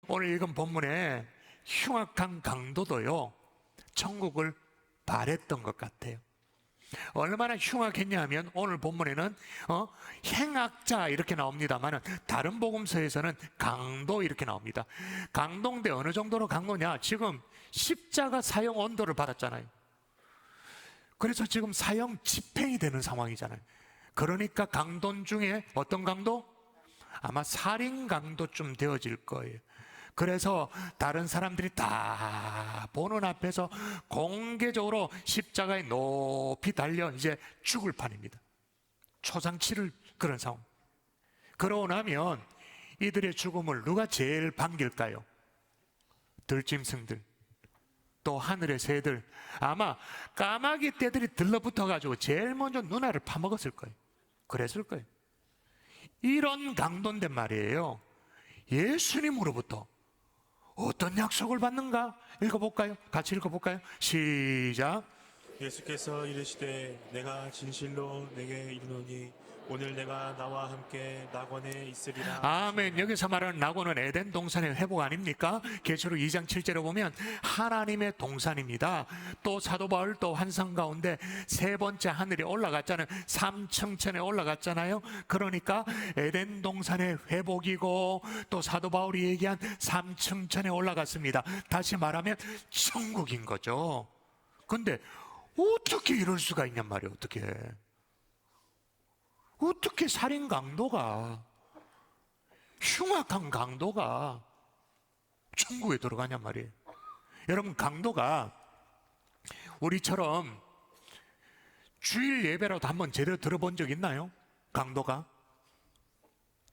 오늘 읽은 본문에 흉악한 강도도요 천국을 바랬던 것 같아요. 얼마나 흉악했냐면 오늘 본문에는 행악자 이렇게 나옵니다만 다른 복음서에서는 강도 이렇게 나옵니다. 강도인데 어느 정도로 강도냐? 지금 십자가 사형 언도를 받았잖아요. 그래서 지금 사형 집행이 되는 상황이잖아요. 그러니까 강도 중에 어떤 강도? 아마 살인 강도쯤 되어질 거예요. 그래서 다른 사람들이 다 보는 앞에서 공개적으로 십자가에 높이 달려 이제 죽을 판입니다. 초상치를 그런 상황. 그러고 나면 이들의 죽음을 누가 제일 반길까요? 들짐승들, 또 하늘의 새들, 아마 까마귀 떼들이 들러붙어가지고 제일 먼저 누나를 파먹었을 거예요. 그랬을 거예요. 이런 강도인데 말이에요, 예수님으로부터 어떤 약속을 받는가? 읽어볼까요? 같이 읽어볼까요? 시작. 예수께서 이르시되 내가 진실로 내게 이르노니 오늘 내가 나와 함께 낙원에 있으리라. 아멘. 여기서 말하는 낙원은 에덴 동산의 회복 아닙니까? 계시록 2장 7절에 보면 하나님의 동산입니다. 또 사도 바울 또 환상 가운데 세 번째 하늘에 올라갔잖아요. 3층천에 올라갔잖아요. 그러니까 에덴 동산의 회복이고 또 사도 바울이 얘기한 3층천에 올라갔습니다. 다시 말하면 천국인 거죠. 근데 어떻게 이럴 수가 있냔 말이에요. 어떻게 살인 강도가, 흉악한 강도가 천국에 들어가냔 말이에요. 여러분, 강도가 우리처럼 주일 예배라도 한번 제대로 들어본 적 있나요? 강도가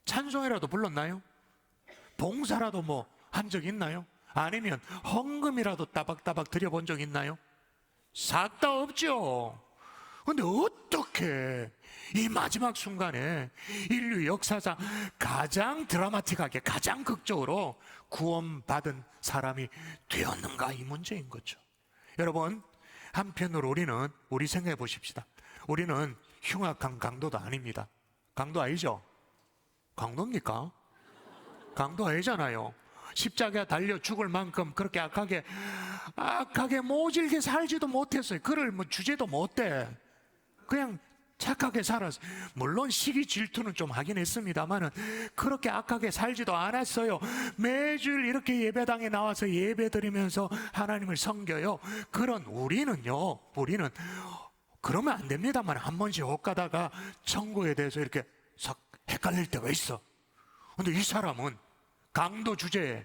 찬송이라도 불렀나요? 봉사라도 뭐 한 적 있나요? 아니면 헌금이라도 따박따박 드려본 적 있나요? 싹 다 없죠. 근데 어떻게 이 마지막 순간에 인류 역사상 가장 드라마틱하게, 가장 극적으로 구원받은 사람이 되었는가, 이 문제인 거죠. 여러분, 한편으로 우리 생각해 보십시다. 우리는 흉악한 강도도 아닙니다. 강도 아니죠? 강도입니까? 강도 아니잖아요. 십자가에 달려 죽을 만큼 그렇게 악하게 모질게 살지도 못했어요. 그를 뭐 주제도 못돼. 그냥 착하게 살았어요. 물론 시기 질투는 좀 하긴 했습니다만은 그렇게 악하게 살지도 않았어요. 매주일 이렇게 예배당에 나와서 예배 드리면서 하나님을 섬겨요. 그런 우리는 그러면 안 됩니다만 한 번씩 옥 가다가 천국에 대해서 이렇게 싹 헷갈릴 때가 있어. 근데 이 사람은 강도 주제에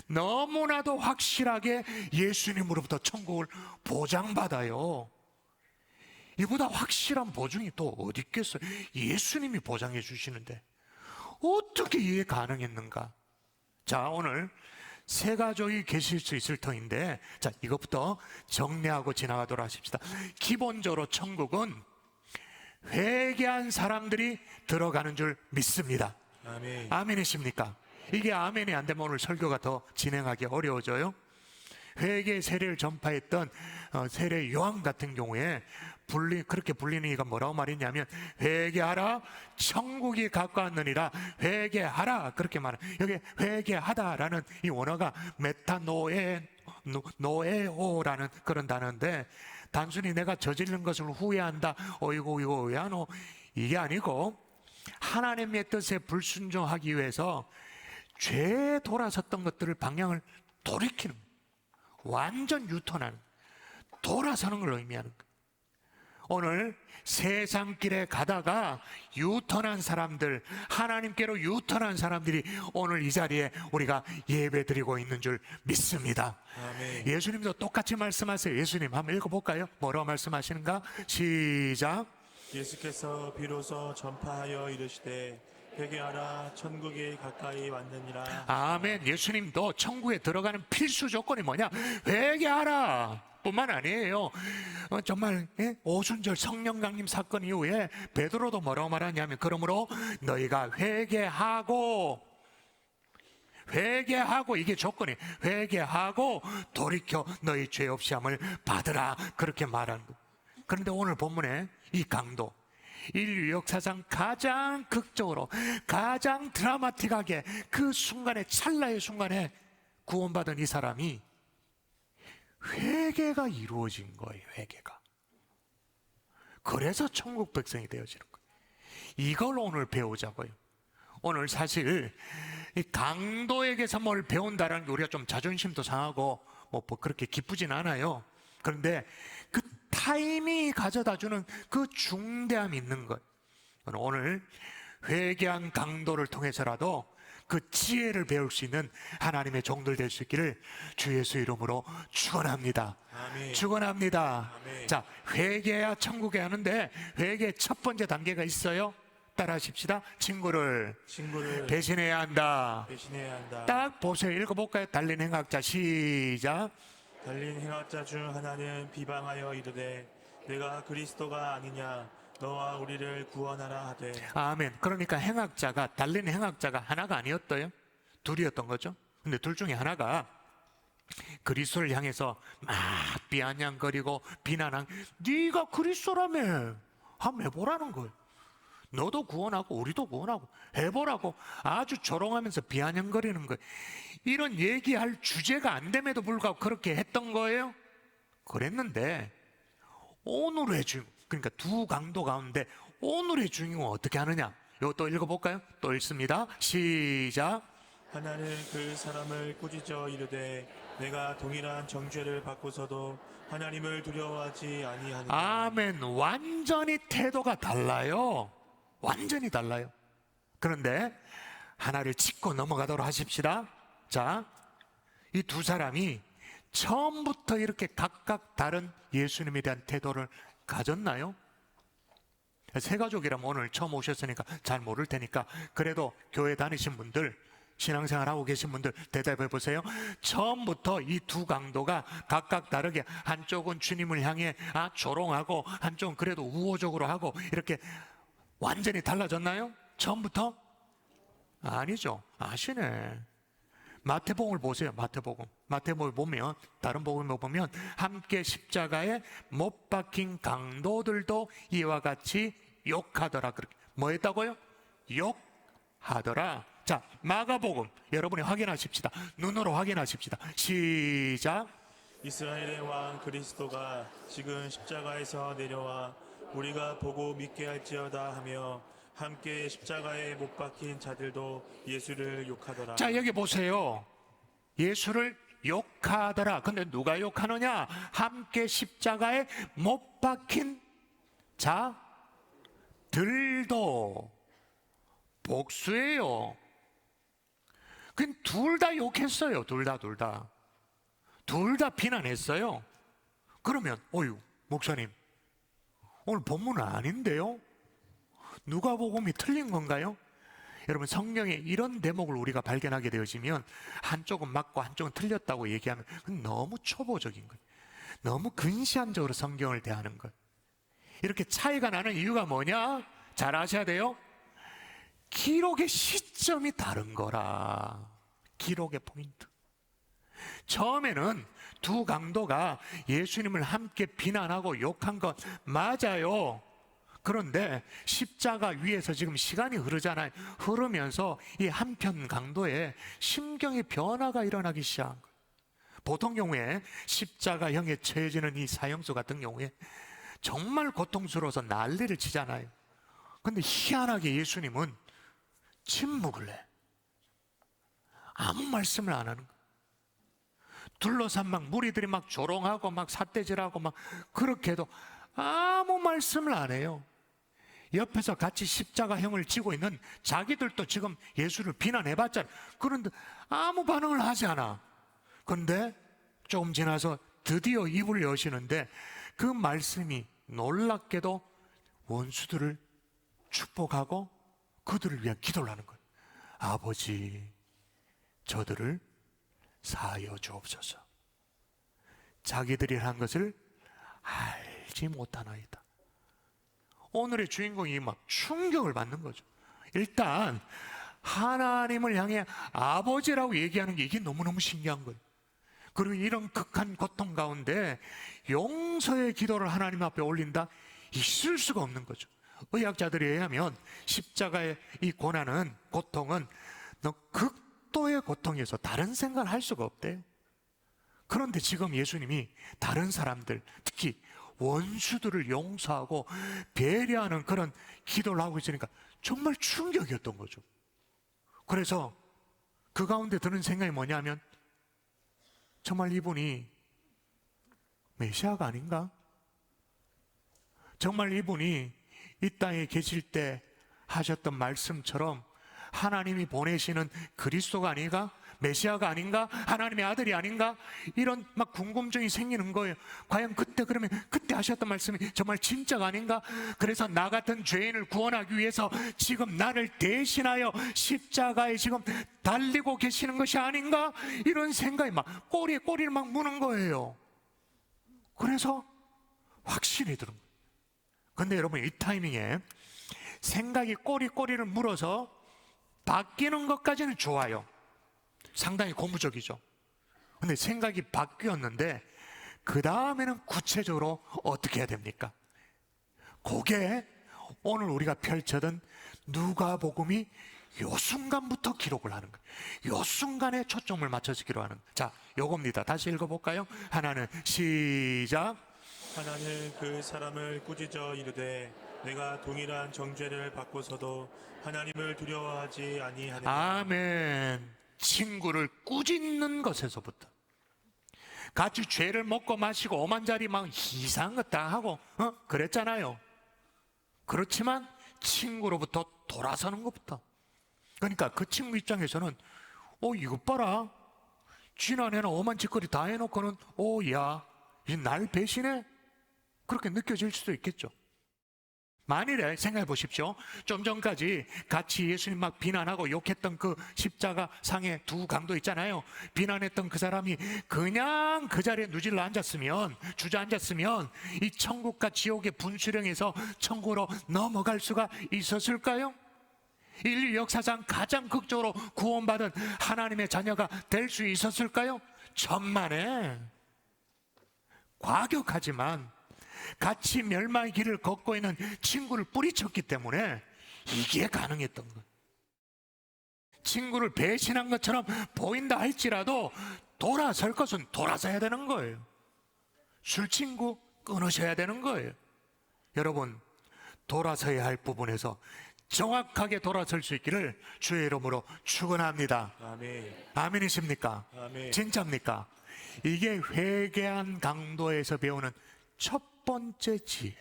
너무나도 확실하게 예수님으로부터 천국을 보장받아요. 이보다 확실한 보증이 또 어디 있겠어요? 예수님이 보장해 주시는데 어떻게 이해 가능했는가? 자, 오늘 세 가족이 계실 수 있을 터인데, 자, 이것부터 정리하고 지나가도록 하십시다. 기본적으로 천국은 회개한 사람들이 들어가는 줄 믿습니다. 아멘. 아멘이십니까? 이게 아멘이 안 되면 오늘 설교가 더 진행하기 어려워져요. 회개의 세례를 전파했던 세례 요한 같은 경우에 그렇게 불리는 이가 뭐라고 말했냐면, 회개하라 천국이 가까웠느니라. 회개하라, 그렇게 말해. 여기 회개하다라는 이 원어가 노에오라는 그런 단어인데, 단순히 내가 저지른 것을 후회한다, 어이구 이거 왜 하노, 이게 아니고 하나님의 뜻에 불순종하기 위해서 죄에 돌아섰던 것들을 방향을 돌이키는, 완전 유턴하는, 돌아서는 걸 의미하는 거예요. 오늘 세상 길에 가다가 유턴한 사람들, 하나님께로 유턴한 사람들이 오늘 이 자리에 우리가 예배드리고 있는 줄 믿습니다. 아멘. 예수님도 똑같이 말씀하세요. 예수님 한번 읽어볼까요? 뭐라고 말씀하시는가? 시작. 예수께서 비로소 전파하여 이르시되 회개하라 천국이 가까이 왔느니라. 아멘. 예수님도 천국에 들어가는 필수 조건이 뭐냐? 회개하라 뿐만 아니에요. 정말 오순절 성령 강림 사건 이후에 베드로도 뭐라고 말하냐면, 그러므로 너희가 회개하고, 이게 조건이, 회개하고 돌이켜 너희 죄 없이 함을 받으라, 그렇게 말하는 거예요. 그런데 오늘 본문에 이 강도, 인류 역사상 가장 극적으로, 가장 드라마틱하게 그 순간에, 찰나의 순간에 구원받은 이 사람이 회개가 이루어진 거예요. 회개가. 그래서 천국 백성이 되어지는 거예요. 이걸 오늘 배우자고요. 오늘 사실 이 강도에게서 뭘 배운다라는 게 우리가 좀 자존심도 상하고 뭐 그렇게 기쁘진 않아요. 그런데 그 타이밍이 가져다주는 그 중대함이 있는 것. 오늘 회개한 강도를 통해서라도 그 지혜를 배울 수 있는 하나님의 종들 될 수 있기를 주 예수 이름으로 축원합니다. 아멘. 축원합니다. 아멘. 자, 회개야 천국에 하는데 회개의 첫 번째 단계가 있어요. 따라하십시다. 친구를 배신해야 한다. 배신해야 한다. 딱 보세요. 읽어볼까요? 달린 행악자 시작. 달린 행악자 중 하나는 비방하여 이르되 내가 그리스도가 아니냐 너와 우리를 구원하라 하되. 아멘. 그러니까 행악자가 달린 행악자가 하나가 아니었어요. 둘이었던 거죠. 근데 둘 중에 하나가 그리스도를 향해서 막 비아냥거리고 비난한, 네가 그리스도라며 한번 해보라는 거예요. 너도 구원하고 우리도 구원하고 해보라고 아주 조롱하면서 비아냥거리는 거예요. 이런 얘기할 주제가 안 됨에도 불구하고 그렇게 했던 거예요. 그랬는데 오늘의 주인공, 그러니까 두 강도 가운데 오늘의 주인공은 어떻게 하느냐? 이것도 읽어볼까요? 또 읽습니다. 시작. 하나는 그 사람을 꾸짖어 이르되 내가 동일한 정죄를 받고서도 하나님을 두려워하지 아니하느냐. 아멘. 완전히 태도가 달라요. 완전히 달라요. 그런데 하나를 짚고 넘어가도록 하십시다. 자, 이 두 사람이 처음부터 이렇게 각각 다른 예수님에 대한 태도를 가졌나요? 세 가족이라면 오늘 처음 오셨으니까 잘 모를 테니까 그래도 교회 다니신 분들, 신앙생활 하고 계신 분들 대답해 보세요. 처음부터 이 두 강도가 각각 다르게 한쪽은 주님을 향해 조롱하고 한쪽은 그래도 우호적으로 하고 이렇게 완전히 달라졌나요? 처음부터? 아니죠. 아시네. 마태복음을 보세요. 마태복음을 보면, 다른 복음을 보면 함께 십자가에 못 박힌 강도들도 이와 같이 욕하더라. 그렇게 뭐 했다고요? 욕하더라. 자, 마가복음 여러분이 확인하십시다. 눈으로 확인하십시다. 시작. 이스라엘의 왕 그리스도가 지금 십자가에서 내려와 우리가 보고 믿게 할지어다 하며 함께 십자가에 못 박힌 자들도 예수를 욕하더라. 자, 여기 보세요. 예수를 욕하더라. 근데 누가 욕하느냐? 함께 십자가에 못 박힌 자들도. 복수예요. 그냥 둘 다 욕했어요. 둘 다. 둘 다 비난했어요. 그러면 어유 목사님, 오늘 본문은 아닌데요? 누가복음이 틀린 건가요? 여러분, 성경에 이런 대목을 우리가 발견하게 되어지면 한쪽은 맞고 한쪽은 틀렸다고 얘기하면 그건 너무 초보적인 거예요. 너무 근시안적으로 성경을 대하는 거예요. 이렇게 차이가 나는 이유가 뭐냐? 잘 아셔야 돼요. 기록의 시점이 다른 거라. 기록의 포인트. 처음에는 두 강도가 예수님을 함께 비난하고 욕한 것 맞아요. 그런데 십자가 위에서 지금 시간이 흐르잖아요. 흐르면서 이 한편 강도의 심경의 변화가 일어나기 시작한 거예요. 보통 경우에 십자가형에 처해지는 이 사형수 같은 경우에 정말 고통스러워서 난리를 치잖아요. 근데 희한하게 예수님은 침묵을 해. 아무 말씀을 안 하는 거예요. 둘러싼 막 무리들이 막 조롱하고 막 삿대질하고 막 그렇게 해도 아무 말씀을 안 해요. 옆에서 같이 십자가형을 지고 있는 자기들도 지금 예수를 비난해봤잖아. 그런데 아무 반응을 하지 않아. 그런데 조금 지나서 드디어 입을 여시는데 그 말씀이 놀랍게도 원수들을 축복하고 그들을 위한 기도를 하는 거예요. 아버지, 저들을 사하여 주옵소서. 자기들이 한 것을 알지 못하나이다. 오늘의 주인공이 막 충격을 받는 거죠. 일단 하나님을 향해 아버지라고 얘기하는 게 이게 너무너무 신기한 거예요. 그리고 이런 극한 고통 가운데 용서의 기도를 하나님 앞에 올린다? 있을 수가 없는 거죠. 의학자들에 의하면 십자가의 이 고난은, 고통은 별도의 고통에서 다른 생각을 할 수가 없대요. 그런데 지금 예수님이 다른 사람들, 특히 원수들을 용서하고 배려하는 그런 기도를 하고 있으니까 정말 충격이었던 거죠. 그래서 그 가운데 드는 생각이 뭐냐면, 정말 이분이 메시아가 아닌가? 정말 이분이 이 땅에 계실 때 하셨던 말씀처럼 하나님이 보내시는 그리스도가 아닌가? 메시아가 아닌가? 하나님의 아들이 아닌가? 이런 막 궁금증이 생기는 거예요. 과연 그러면 그때 하셨던 말씀이 정말 진짜가 아닌가? 그래서 나 같은 죄인을 구원하기 위해서 지금 나를 대신하여 십자가에 지금 달리고 계시는 것이 아닌가? 이런 생각이 막 꼬리에 꼬리를 막 무는 거예요. 그래서 확신이 드는 거예요. 근데 여러분, 이 타이밍에 생각이 꼬리를 물어서 바뀌는 것까지는 좋아요. 상당히 고무적이죠. 근데 생각이 바뀌었는데 그 다음에는 구체적으로 어떻게 해야 됩니까? 그게 오늘 우리가 펼쳐던 누가복음이 요 순간부터 기록을 하는 거예요. 요 순간에 초점을 맞춰서 기록하는 거예요. 자, 요겁니다. 다시 읽어볼까요? 하나는 시작. 하나는 그 사람을 꾸짖어 이르되 내가 동일한 정죄를 받고서도 하나님을 두려워하지 아니하느냐. 아멘. 친구를 꾸짖는 것에서부터, 같이 죄를 먹고 마시고 오만자리 막 이상한 것 다 하고 그랬잖아요. 그렇지만 친구로부터 돌아서는 것부터. 그러니까 그 친구 입장에서는 이것 봐라, 지난해는 오만 짓거리 다 해놓고는 야, 날 배신해? 그렇게 느껴질 수도 있겠죠. 만일에 생각해 보십시오. 좀 전까지 같이 예수님 막 비난하고 욕했던 그 십자가 상의 두 강도 있잖아요. 비난했던 그 사람이 그냥 그 자리에 누질러 앉았으면, 주저앉았으면 이 천국과 지옥의 분수령에서 천국으로 넘어갈 수가 있었을까요? 인류 역사상 가장 극적으로 구원받은 하나님의 자녀가 될 수 있었을까요? 천만에. 과격하지만 같이 멸망의 길을 걷고 있는 친구를 뿌리쳤기 때문에 이게 가능했던 거예요. 친구를 배신한 것처럼 보인다 할지라도 돌아설 것은 돌아서야 되는 거예요. 술친구 끊으셔야 되는 거예요. 여러분, 돌아서야 할 부분에서 정확하게 돌아설 수 있기를 주의 이름으로 축원합니다. 아멘. 아멘이십니까? 아멘. 진짜입니까? 이게 회개한 강도에서 배우는 첫 번째 지혜.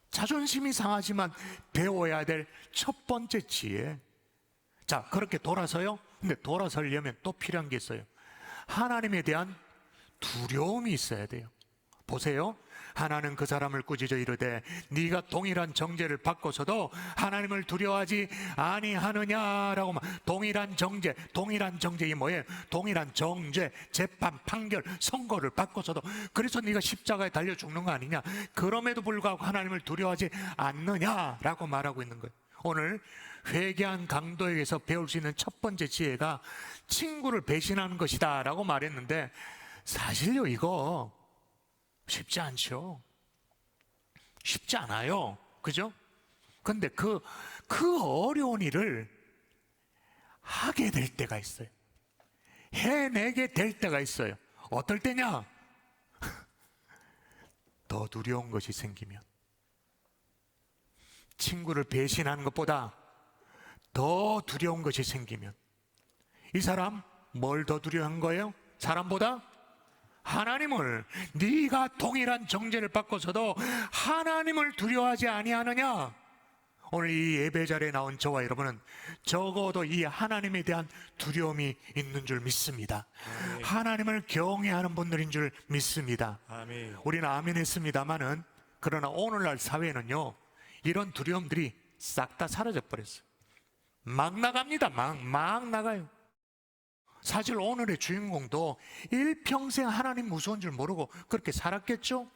자존심이 상하지만 배워야 될 첫 번째 지혜. 자, 그렇게 돌아서요. 근데 돌아서려면 또 필요한 게 있어요. 하나님에 대한 두려움이 있어야 돼요. 보세요. 하나는 그 사람을 꾸짖어 이르되 네가 동일한 정죄를 받고서도 하나님을 두려워하지 아니하느냐라고. 동일한 정죄 이 뭐예요? 동일한 정죄, 재판, 판결, 선고를 받고서도, 그래서 네가 십자가에 달려 죽는 거 아니냐, 그럼에도 불구하고 하나님을 두려워하지 않느냐라고 말하고 있는 거예요. 오늘 회개한 강도에게서 배울 수 있는 첫 번째 지혜가 친구를 배신하는 것이다 라고 말했는데, 사실요, 이거 쉽지 않죠. 쉽지 않아요. 그죠? 근데 그 어려운 일을 하게 될 때가 있어요. 해내게 될 때가 있어요. 어떨 때냐? 더 두려운 것이 생기면, 친구를 배신하는 것보다 더 두려운 것이 생기면, 이 사람 뭘 더 두려워한 거예요? 사람보다? 하나님을. 네가 동일한 정죄를 받고서도 하나님을 두려워하지 아니하느냐. 오늘 이 예배 자리에 나온 저와 여러분은 적어도 이 하나님에 대한 두려움이 있는 줄 믿습니다. 아멘. 하나님을 경외하는 분들인 줄 믿습니다. 아멘. 우리는 아멘 했습니다마는, 그러나 오늘날 사회는요, 이런 두려움들이 싹 다 사라져 버렸어요. 막 나갑니다. 막 나가요. 사실 오늘의 주인공도 일평생 하나님 무서운 줄 모르고 그렇게 살았겠죠?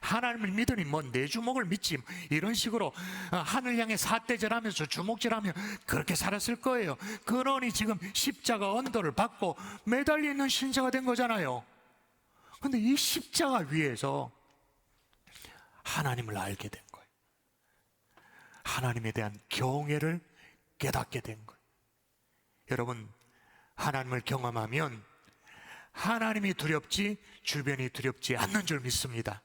하나님을 믿으니 뭐 내 주먹을 믿지, 이런 식으로 하늘 향해 삿대질하면서 주먹질하며 그렇게 살았을 거예요. 그러니 지금 십자가 언도를 받고 매달려 있는 신자가 된 거잖아요. 근데 이 십자가 위에서 하나님을 알게 된 거예요. 하나님에 대한 경외를 깨닫게 된 거예요. 여러분, 하나님을 경험하면 하나님이 두렵지 주변이 두렵지 않는 줄 믿습니다.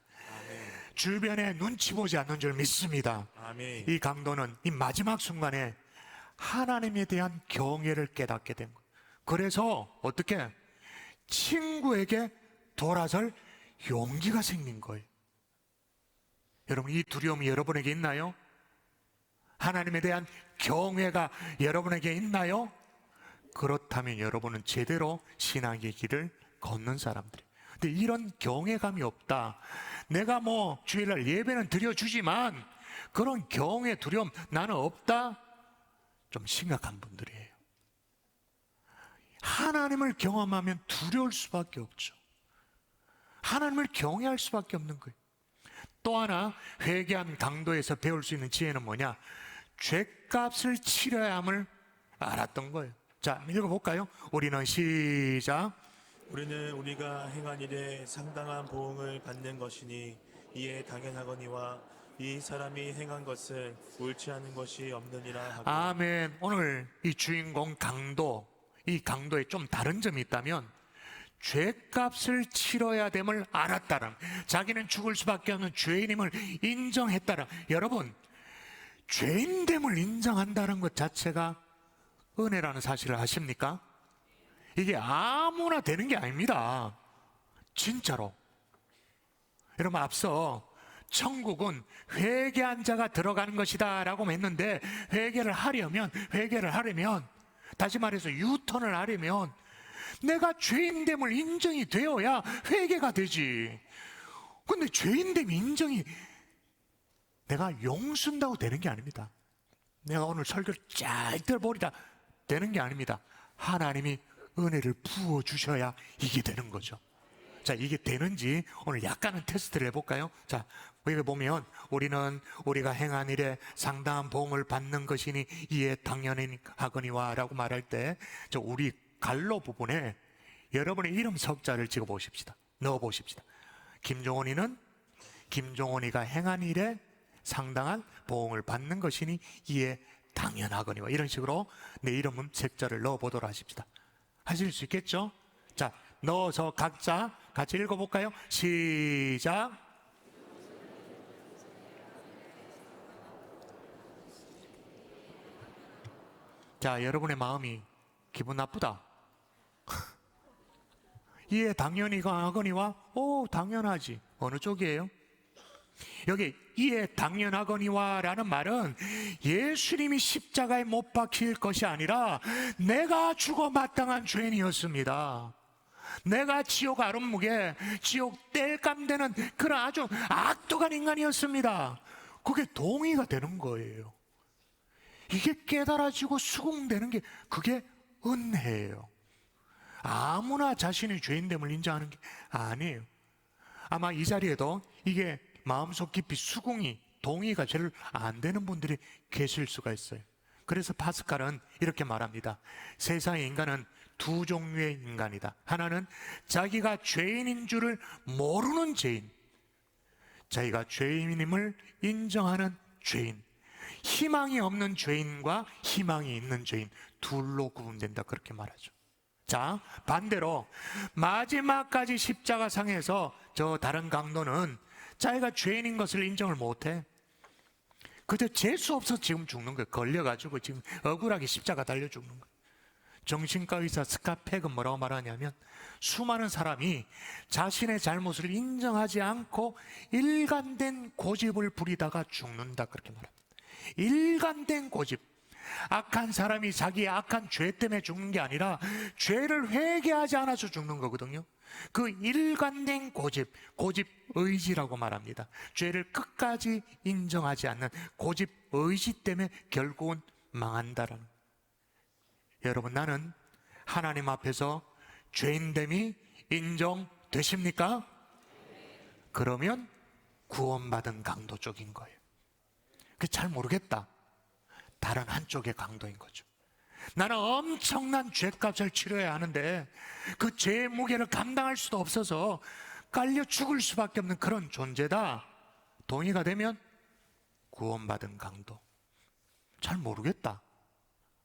주변에 눈치 보지 않는 줄 믿습니다. 아멘. 이 강도는 이 마지막 순간에 하나님에 대한 경외를 깨닫게 된 거예요. 그래서 어떻게 친구에게 돌아설 용기가 생긴 거예요. 여러분, 이 두려움이 여러분에게 있나요? 하나님에 대한 경외가 여러분에게 있나요? 그렇다면 여러분은 제대로 신앙의 길을 걷는 사람들이에요. 근데 이런 경외감이 없다. 내가 뭐 주일날 예배는 드려주지만 그런 경외, 두려움 나는 없다. 좀 심각한 분들이에요. 하나님을 경험하면 두려울 수밖에 없죠. 하나님을 경외할 수밖에 없는 거예요. 또 하나 회개한 강도에서 배울 수 있는 지혜는 뭐냐? 죗값을 치러야 함을 알았던 거예요. 자, 읽어볼까요? 우리는 시작. 우리는 우리가 행한 일에 상당한 보응을 받는 것이니 이에 당연하거니와 이 사람이 행한 것은 옳지 않은 것이 없느니라 하고. 아멘. 오늘 이 주인공 강도, 이 강도에 좀 다른 점이 있다면 죗값을 치러야 됨을 알았다는, 자기는 죽을 수밖에 없는 죄인임을 인정했다는. 여러분, 죄인됨을 인정한다는 것 자체가 은혜라는 사실을 아십니까? 이게 아무나 되는 게 아닙니다. 진짜로. 여러분, 앞서 천국은 회개한 자가 들어가는 것이다 라고 했는데, 회개를 하려면 다시 말해서 유턴을 하려면 내가 죄인됨을 인정이 되어야 회개가 되지. 근데 죄인됨이 인정이 내가 용순다고 되는 게 아닙니다. 내가 오늘 설교를 잘 들어보리다 되는 게 아닙니다. 하나님이 은혜를 부어주셔야 이게 되는 거죠. 자, 이게 되는지 오늘 약간은 테스트를 해볼까요? 자, 여기 보면 우리는 우리가 행한 일에 상당한 보응을 받는 것이니 이에 당연하거니와 라고 말할 때, 저 우리 갈로 부분에 여러분의 이름 석자를 찍어 보십시다. 넣어 보십시다. 김종원이가 행한 일에 상당한 보응을 받는 것이니 이에 당연하거니와, 이런 식으로 내 이름은 색자를 넣어 보도록 하십시다. 하실 수 있겠죠? 자, 넣어서 각자 같이 읽어볼까요? 시작. 자, 여러분의 마음이 기분 나쁘다. 이에 당연하거니와, 오, 당연하지. 어느 쪽이에요? 여기 이에 당연하거니와 라는 말은 예수님이 십자가에 못 박힐 것이 아니라 내가 죽어 마땅한 죄인이었습니다. 내가 지옥 아름무게, 지옥 땔감 되는 그런 아주 악독한 인간이었습니다. 그게 동의가 되는 거예요. 이게 깨달아지고 수긍되는 게, 그게 은혜예요. 아무나 자신의 죄인됨을 인정하는 게 아니에요. 아마 이 자리에도 이게 마음속 깊이 수긍이, 동의가 제일 안 되는 분들이 계실 수가 있어요. 그래서 파스칼은 이렇게 말합니다. 세상의 인간은 두 종류의 인간이다. 하나는 자기가 죄인인 줄을 모르는 죄인, 자기가 죄인임을 인정하는 죄인. 희망이 없는 죄인과 희망이 있는 죄인, 둘로 구분된다, 그렇게 말하죠. 자, 반대로 마지막까지 십자가상에서 저 다른 강도는 자기가 죄인인 것을 인정을 못해. 그저 재수 없어 지금 죽는 거예요. 걸려가지고 지금 억울하게 십자가 달려 죽는 거예요. 정신과 의사 스카펙은 뭐라고 말하냐면, 수많은 사람이 자신의 잘못을 인정하지 않고 일관된 고집을 부리다가 죽는다, 그렇게 말합니다. 일관된 고집. 악한 사람이 자기의 악한 죄 때문에 죽는 게 아니라 죄를 회개하지 않아서 죽는 거거든요. 그 일관된 고집 의지라고 말합니다. 죄를 끝까지 인정하지 않는 고집 의지 때문에 결국은 망한다라는. 여러분, 나는 하나님 앞에서 죄인됨이 인정되십니까? 그러면 구원받은 강도 쪽인 거예요. 그게 잘 모르겠다. 다른 한쪽의 강도인 거죠. 나는 엄청난 죄값을 치러야 하는데 그 죄의 무게를 감당할 수도 없어서 깔려 죽을 수밖에 없는 그런 존재다. 동의가 되면 구원받은 강도. 잘 모르겠다.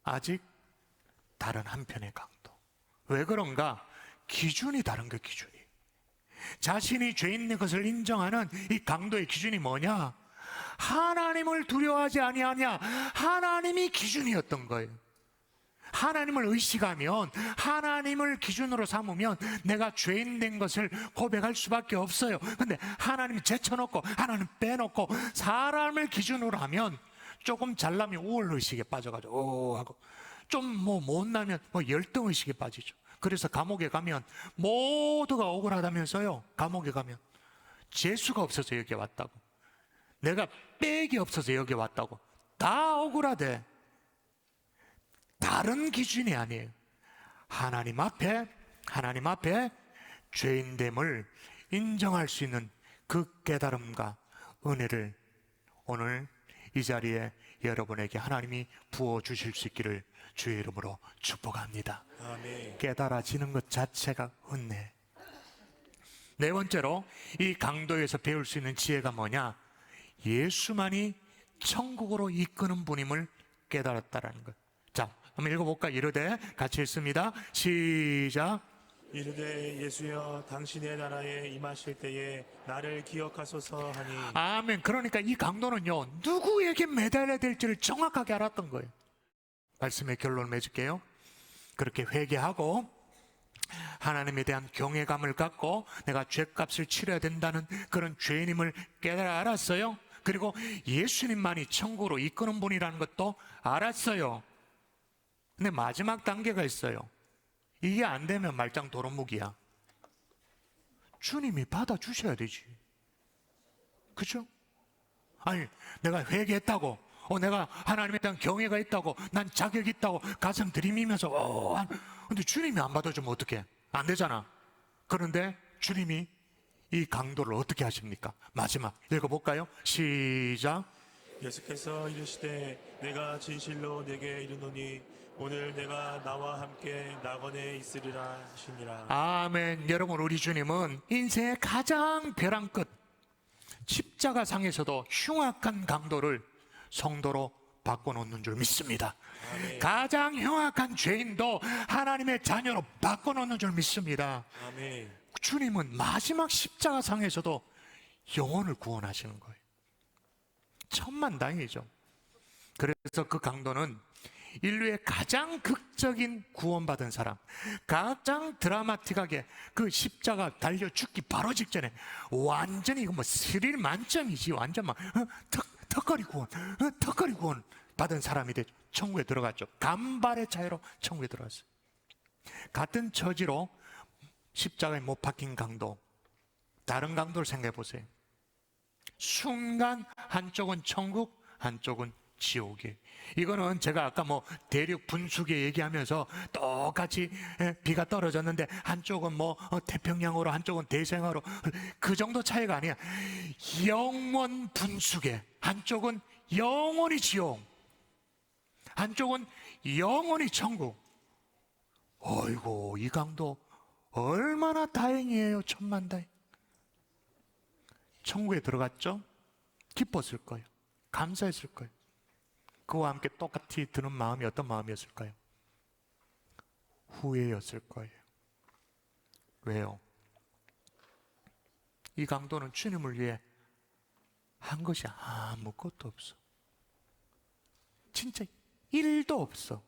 아직 다른 한편의 강도. 왜 그런가? 기준이 다른 거, 기준이. 자신이 죄 있는 것을 인정하는 이 강도의 기준이 뭐냐? 하나님을 두려워하지 아니하냐? 하나님이 기준이었던 거예요. 하나님을 의식하면, 하나님을 기준으로 삼으면 내가 죄인 된 것을 고백할 수밖에 없어요. 근데 하나님이 제쳐놓고 하나님 빼놓고 사람을 기준으로 하면 조금 잘나면 우월의식에 빠져가지고 오 하고, 좀 못나면 열등의식에 빠지죠. 그래서 감옥에 가면 모두가 억울하다면서요. 감옥에 가면 재수가 없어서 여기 왔다고, 내가 빽이 없어서 여기 왔다고, 다 억울하대. 다른 기준이 아니에요. 하나님 앞에 죄인됨을 인정할 수 있는 그 깨달음과 은혜를 오늘 이 자리에 여러분에게 하나님이 부어주실 수 있기를 주의 이름으로 축복합니다. 아멘. 깨달아지는 것 자체가 은혜. 네 번째로 이 강도에서 배울 수 있는 지혜가 뭐냐? 예수만이 천국으로 이끄는 분임을 깨달았다라는 것. 자, 한번 읽어볼까? 이르되, 같이 읽습니다. 시작. 이르되 예수여 당신의 나라에 임하실 때에 나를 기억하소서 하니. 아멘. 그러니까 이 강도는요, 누구에게 매달려야 될지를 정확하게 알았던 거예요. 말씀의 결론을 맺을게요. 그렇게 회개하고 하나님에 대한 경외감을 갖고 내가 죄값을 치러야 된다는 그런 죄인임을 깨달아 알았어요. 그리고 예수님만이 천국으로 이끄는 분이라는 것도 알았어요. 근데 마지막 단계가 있어요. 이게 안 되면 말짱 도루묵이야. 주님이 받아주셔야 되지. 그죠? 아니, 내가 회개했다고, 내가 하나님에 대한 경외가 있다고, 난 자격이 있다고 가슴 들이미면서 근데 주님이 안 받아주면 어떡해? 안 되잖아. 그런데 주님이 이 강도를 어떻게 하십니까? 마지막 읽어볼까요? 시작. 예수께서 이르시되 내가 진실로 내게 이르노니 오늘 내가 나와 함께 낙원에 있으리라 하시니라. 아멘. 여러분, 우리 주님은 인생의 가장 벼랑 끝, 십자가상에서도 흉악한 강도를 성도로 바꿔놓는 줄 믿습니다. 아멘. 가장 흉악한 죄인도 하나님의 자녀로 바꿔놓는 줄 믿습니다. 아멘. 주님은 마지막 십자가상에서도 영혼을 구원하시는 거예요. 천만다행이죠. 그래서 그 강도는 인류의 가장 극적인 구원받은 사람, 가장 드라마틱하게 그 십자가 달려 죽기 바로 직전에 완전히 스릴 만점이지, 완전 막 턱걸이 구원 받은 사람이 되죠. 천국에 들어갔죠. 간발의 차이로 천국에 들어갔어요. 같은 처지로 십자가에 못 박힌 강도, 다른 강도를 생각해 보세요. 순간 한쪽은 천국, 한쪽은 지옥이에요. 이거는 제가 아까 대륙 분수계 얘기하면서 똑같이 비가 떨어졌는데 한쪽은 태평양으로, 한쪽은 대서양으로, 그 정도 차이가 아니야. 영원 분수계, 한쪽은 영원히 지옥, 한쪽은 영원히 천국. 어이고, 이 강도 얼마나 다행이에요. 천만다행. 천국에 들어갔죠? 기뻤을 거예요. 감사했을 거예요. 그와 함께 똑같이 드는 마음이 어떤 마음이었을까요? 후회였을 거예요. 왜요? 이 강도는 주님을 위해 한 것이 아무것도 없어. 진짜 1도 없어.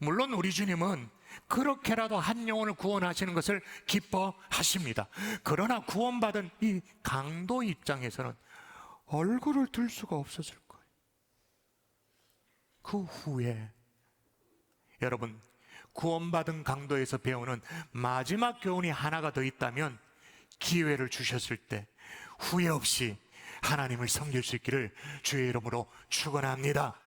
물론 우리 주님은 그렇게라도 한 영혼을 구원하시는 것을 기뻐하십니다. 그러나 구원받은 이 강도 입장에서는 얼굴을 들 수가 없었을 거예요. 그 후에 여러분, 구원받은 강도에서 배우는 마지막 교훈이 하나가 더 있다면, 기회를 주셨을 때 후회 없이 하나님을 섬길 수 있기를 주의 이름으로 축원합니다.